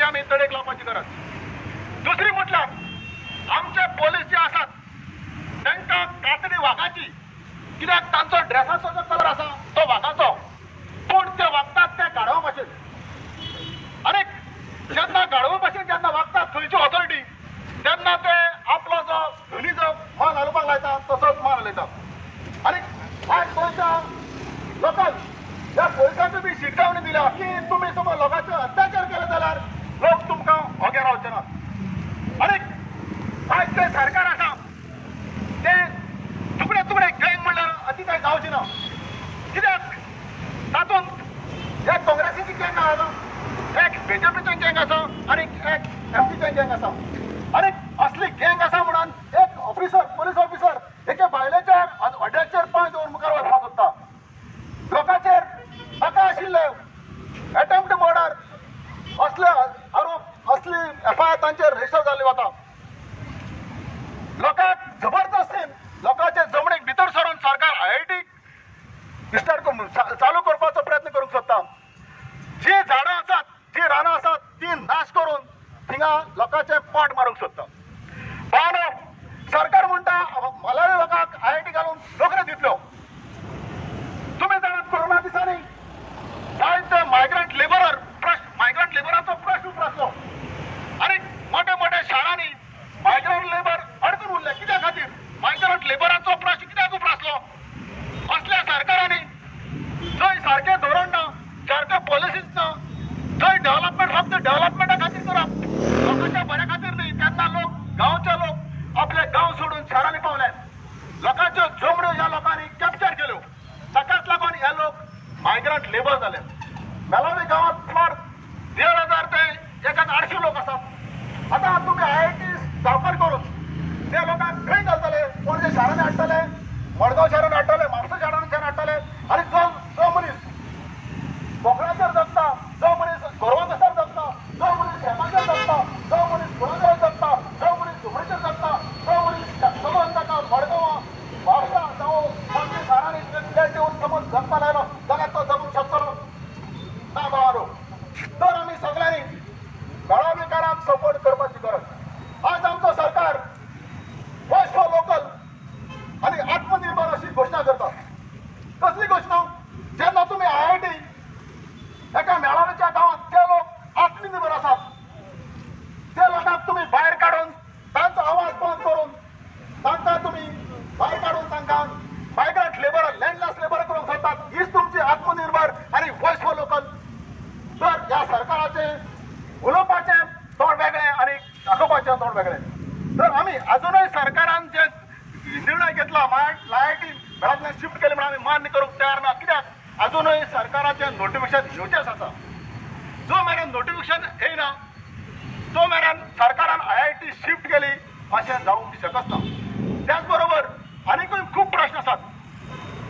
आमी तडेक लावपाची गरज. दुसरी म्हटल्यार आमचे पोलीस जे आसात तांकां कातडी वागाची, कित्याक तांचो ड्रेसाचो जो कलर आसा तो वागाचो, पूण ते वागतात ते गाढवा भाशेन. आनी जेन्ना गाढवा भाशेन जेन्ना वागतात खंयची ऑथॉरिटी, तेन्ना ते आपलो जो धनी जो मान घालपाक लायता तसोच मान उलयतात. आनी आयज गोंयच्या लोकांक ह्या पोलिसांची बी शिटकावणी दिल्या की तुमी समज लोकांचे अत्याचार केले जाल्यार लोक तुमकां ओगे रावचे नात. आनी आयज ते सरकार आसा ते तुकडे तुकडे गँग म्हणल्यार अतिशय जावची ना. कित्याक तातूंत एक काँग्रेसीची गँग आसा, एक बीजेपीचें गँग आसा आनी एक एमपीचें गँग आसा. आनी असली गँग आसा म्हणून एक ऑफिसर पुलीस ऑफिसर एके बायलेचेर हॉटेलाचेर पांय दवरून मुखार वचपाक सोदता. लोकांचेर ताका आशिल्ले अटेम्प्ट मर्डर असले आरोप असली एफआयआर तांचेर रजिस्टर जाल्ली वता. लोकांक जबरदस्तीन लोकांचे जमणीक भितर सरून सरकार आयआयटी चालू करपाचो प्रयत्न करूंक सोदता. जी झाडां आसात, जी रानां आसात ती नाश करून थिंगा लोकांचे पोट मारूंक सोदता. पावलो सरकार म्हणटा मलाय लोकांक आयआयटी घालून नोकऱ्यो दितल्यो. तुम्ही जाणात कोरोना दिसांनी जायते मायग्रंट लेबराचो प्रश्न उप्रासलो आनी मोठे मोठे शाळांनी मायग्रंट लेबर अडकून उरले. कित्या खातीर मायग्रंट लेबराचो प्रश्न कित्याक उप्रासलो? असल्या सरकारांनी जंय सारकें धोरण ना, सारके पॉलिसीज ना, थंय डेव्हलपमेंट फक्त डेव्हलपमेंटा खातीर करप, लोकांच्या बऱ्या खातीर न्ही. तेन्ना लोक गांवचे लोक आपले गांव सोडून शारांनी पावले. लोकांच्यो जमण्यो ह्या लोकांनी कॅप्चर केल्यो. ताकाच लागून हे लोक मायग्रंट लेबर जाले. मेलावी गांवांत सुमार 1,500 ते 1,800 लोक आसात. आतां तुमी आयआयटी जावकार करून ते लोकांक खंय घालतले? पणजे शारांनी हाडटले, मडगांव शारांनी हाडटले, म्हापसा शारांनी हाडटले. आनी जो मनीस कोंकणाचेर जगता, जो मनीस गोरवांतसार जगता, जो मनीस शेताचेर जगता, जो मनीस फुलांचेर जगता, जो मनीस झुमडीचेर जगता, जो मनीस समज ताका मडगांवां म्हापसा जावं पणजे शारांनी येवन समज जगता लायलो जाल्यार तो जगूंक शकतलो ना बाबारो. तर आमी सगळ्यांनी मेळावेकारांक सपोर्ट करपाची गरज. आज आमचो सरकार वॉयस फॉर लोकल आनी आत्मनिर्भर अशी घोशणा करता. कसली घोशणा? जेन्ना तुमी आयआयटी एका मेळाव्याच्या गांवांत जे लोक आत्मनिर्भर आसात ते लोकांक तुमी भायर काडून तांचो आवाज बंद करून तांकां तुमी भायर काडून तांकां मायग्रंट लेबर लँडलेस लेबर करूंक सोदतात. हीच तुमची आत्मनिर्भर आनी वॉयस फॉर लोकल. तर ह्या सरकाराचे उलोवपाचें तोंड वेगळें आनी दाखोवपाचें तोंड वेगळें. तर आमी अजुनूय सरकारान जे निर्णय घेतला आयआयटी मेळांतल्यान शिफ्ट केले म्हणून आमी मान्य करूंक तयार ना. कित्याक अजुनूय सरकाराचें नोटिफिकेशन येवचेंच आसा. जो मेरेन नोटिफिकेशन येयना तो मेरेन सरकारान आयआयटी शिफ्ट केली अशें जावंक शकच ना. त्याच बरोबर आनीकूय खूब प्रश्न आसात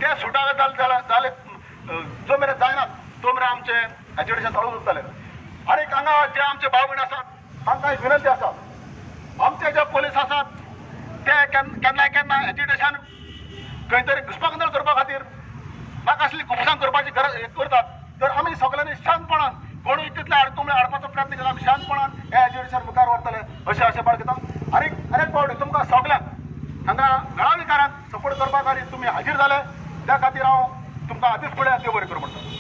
ते सुटावे जाले जो मेरेन जायनात तो मेरेन आमचें एज्युकेशन चालूच उरतलें. आनीक हांगा जे आमचे भाव भयण आसात तांकां एक विनंती आसा. आमचे जे पुलीस आसात ते केन्ना केन्ना एज्युकेशन खंय तरी घुसपागोंदळ करपा खातीर म्हाका असली खुबसाण करपाची गरज करतात. तर आमी सगळ्यांनी शांतपणान कोणूय तितले हाडपाचो प्रयत्न केला. आमी शांतपणान हे एज्युकेशन मुखार व्हरतले अशें आशा बाळगिता. आनीक अनेक फावटी तुमकां सगळ्यांक हांगा मेळावेकारांक सपोर्ट करपा खातीर तुमी हाजीर जाले त्या खातीर हांव तुमकां आदींच फुडें देव बरें करूं म्हणटा.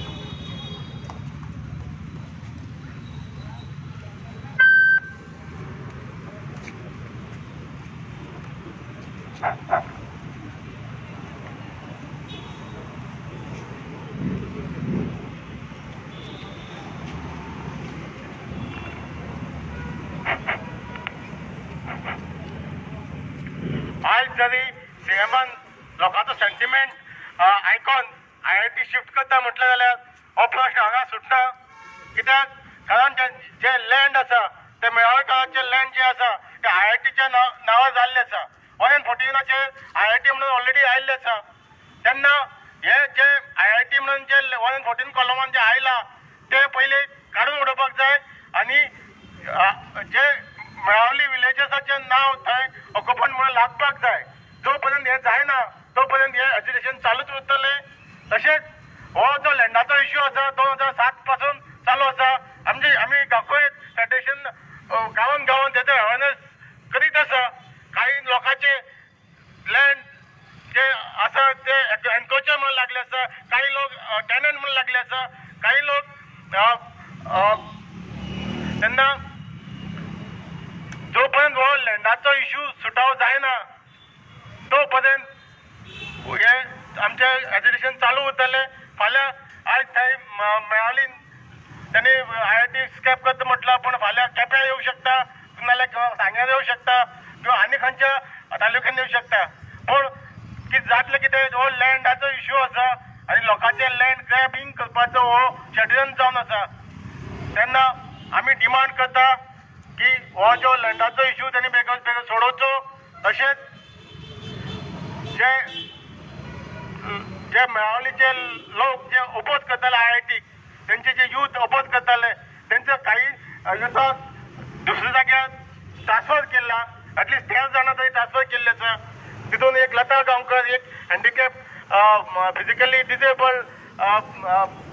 आज जरी सीएमान लोकांचो सेंटिमेंट आयकॉन आयआयटी शिफ्ट करता म्हटलें जाल्यार हो प्रश्न हांगा सुटना. कित्याक कारण जे लँड आसा ते मेळावेकारांचे लँड जे आसा ते आयआयटीच्या नांवार जाल्ले आसा. 114 आयआयटी म्हणून ऑलरेडी आयिल्ले आसा. तेन्ना हे जे आयआयटी म्हणून जे 114 कॉलमान जे आयला ते पयलीं काडून उडोवपाक जाय आनी जे मेळावली विलेजेसाचें नांव थंय ऑक्युपंट म्हणून लागपाक जाय. जो पर्यंत हे जायना तो पर्यंत हे एज्युकेशन चालूच उरतलें. तशेंच हो जो लँडाचो इश्यू आसा 2007 पासून चालू आसा. आमी गाखोयत फेडरेशन गावान गावान त्याचं अवेअरनेस करीत आसा. काही लोकांचे लँड जे आसा ते एन्क्रोचर म्हणून लागले आसा, काही लोक टॅनंट म्हणून लागले आसा, काही लोक तेन्ना जो पर्यंत हो लँडाचो इश्यू सुटाव जायना तो पर्यंत हे आमचे एज्युकेशन चालू उरतले. फाल्यां आयज थंय मेळावलीन त्यांनी IIT स्कॅप करता म्हटलं, पण फाल्यां केप्यां येऊ शकता, नाल्यार सांग्यार येऊ शकता किंवा आनी खंयच्या तालुक्यान येऊ शकता. पण कितें जातलें कितें हो लँडाचो इश्यू आसा आनी लोकांचे लँड ग्रॅबिंग करपाचो हो शेड्यूल जावन आसा. तेन्ना आमी डिमांड करता की हो जो लँडाचो इश्यू त्यांनी बेगोन बेगीन सोडोवचो. तशेंच जे मेळावलीचे लोक जे ओपोज करताले IIT, त्यांचे जे युथ ओपोज करताले त्यांचं काही युथाक दुसऱ्या जाग्यार ट्रान्सफर केला. ॲटलिस्ट 13 जाणां थंय ट्रान्सफर केल्ले आसा. तितून एक लता गांवकर, एक हँडिकॅप फिजिकली डिसेबल्ड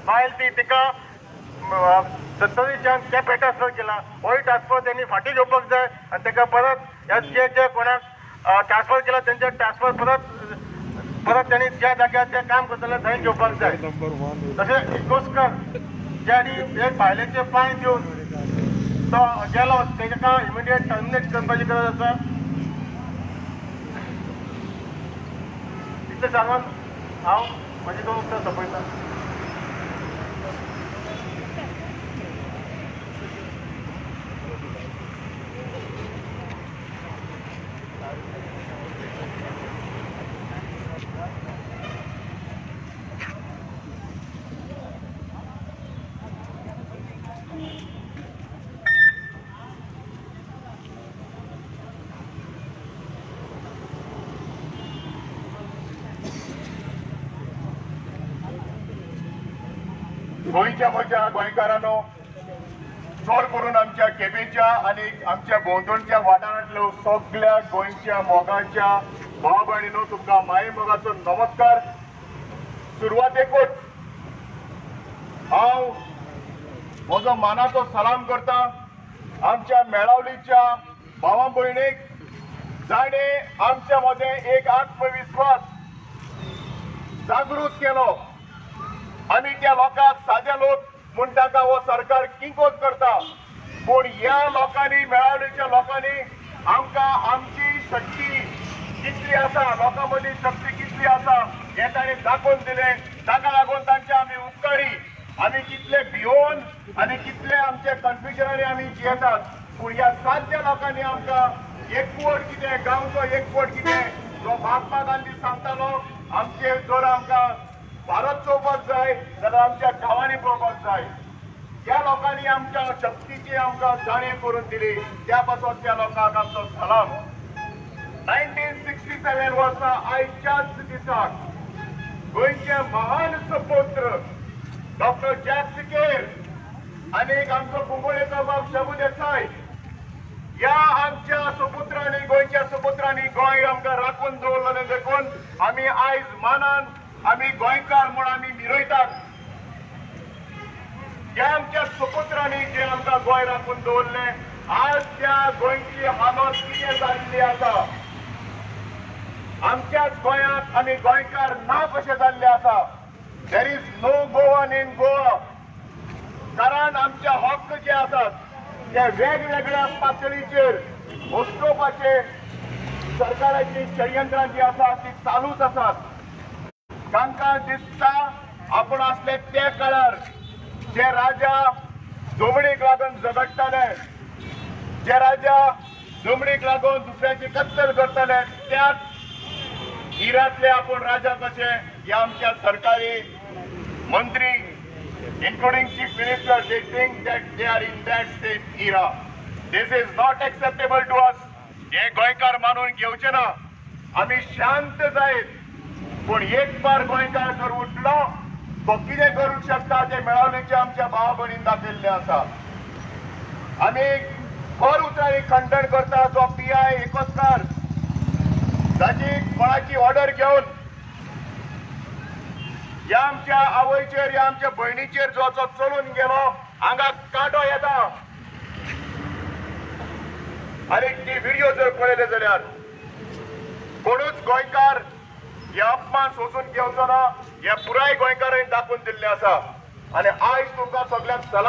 बायल ती तिका 27च्यान कॅप ट्रान्सफर केला. होय ट्रान्सफर त्यांनी फाटीं घेवपाक जाय आनी ताका परत जे कोणाक ट्रान्सफर केला त्यांचे ट्रान्सफर परत त्यांनी ज्या जाग्यार ते काम करताले थंय घेवपाक जाय. तशें इकोस्कर ज्यांनी एक बायलेचे पांय दिवन तो गेलो ताका इमिडिएट टर्मिनेट करपाची गरज आसा. इतलें सांगून हांव म्हाजी 2 उक्तां सोंपयतां. गोंयच्या म्हज्या गोंयकारांनो, चड करून आमच्या केपेंच्या आनी आमच्या भोंवतणच्या वाठारांतल्या सगळ्या गोंयच्या मोगाच्या भाव भयणींनो तुमकां माये मोगाचो नमस्कार. सुरवातेकूच हांव म्हजो मानाचो सलाम करता आमच्या मेळावलीच्या भावां भयणीक, जाणे आमच्या मदें एक आत्मविश्वास जागृत केलो. आमी त्या लोकांक सादे लोक म्हूण ताका हो सरकार किंकोत करता, पूण ह्या लोकांनी मेळावलीच्या लोकांनी आमकां आमची शक्ती कितली आसा, लोकां मदीं शक्ती कितली आसा हें तांणी दाखोवन दिलें. ताका लागून तांचे आमी उपकारी. आमी कितले भिवून आनी कितले आमचे कन्फ्युजनांनी आमी जियेतात, पूण ह्या साद्या लोकांनी आमकां एकवट कितें, गांवचो एकवट कितें, जो महात्मा गांधी सांगतालो, आमचे जर आमकां भारत चोवपाक जाय जाल्यार आमच्या गांवांनी पळोवपाक जाय. त्या लोकांनी आमच्या शक्तीची आमकां जाणीव करून दिली. त्या पासून त्या लोकांक आमचो सलाम. 1967 वर्सा आयच्याच दिसाक गोंयचे महान सपूत्र डॉक्टर जॅक सिकेर आनी आमचो कुंकळेचो बाब शबू देसाय ह्या आमच्या सपुत्रांनी, गोंयच्या सपुत्रांनी गोंय आमकां राखून दवरलें देखून आमी आयज मानान आमी गोंयकार म्हूण आमी मिरयतात. त्या आमच्या सपुत्रांनी जे आमकां गोंय राखून दवरलें, आज त्या गोंयची हालत कितें जाल्ली आसा, आमच्याच गोंयांत आमी गोंयकार ना कशें जाल्ले आसा. There is no Goan in Goa. कारण आमचे हक्क जे आसात ते वेगवेगळ्या पातळीचेर हुसकोवपाचे सरकाराची षडयंत्रां जी आसात ती चालूच आसात. तांकां दिसता आपण असले ते काळार जे राजा जमणीक लागून झगडटाले, जे राजा जमणीक लागून दुसऱ्याची कत्तल करताले, त्याच इरांतले आपण राजा कशे हे आमच्या सरकारी मंत्री including chief minister, they think that they are in that same era. This is not acceptable to us. हे गोंयकार मानून घेवचे ना. आमी शांत जायत, पूण एक बार गोंयकार जर उठलो तो कितें करूंक शकता ते मेळावलीच्या आमच्या भावा भयणीन दाखयल्लें आसा. आमी खर उतरांनी खंडन करता जो PI एकोस्कार जाची कोणाची ऑर्डर घेवन ह्या आमच्या आवयचेर, ह्या आमच्या भयणीचेर जो चलून गेलो, हांगा काटो येता. आनी ती व्हिडिओ जर पळयले जाल्यार कोणूच गोंयकार हे अपमान सोसून घेवचो ना, हे पुराय गोंयकारांनी दाखोवन दिल्ले आसा. आनी आयज तुमकां सगळ्यांक सलाम.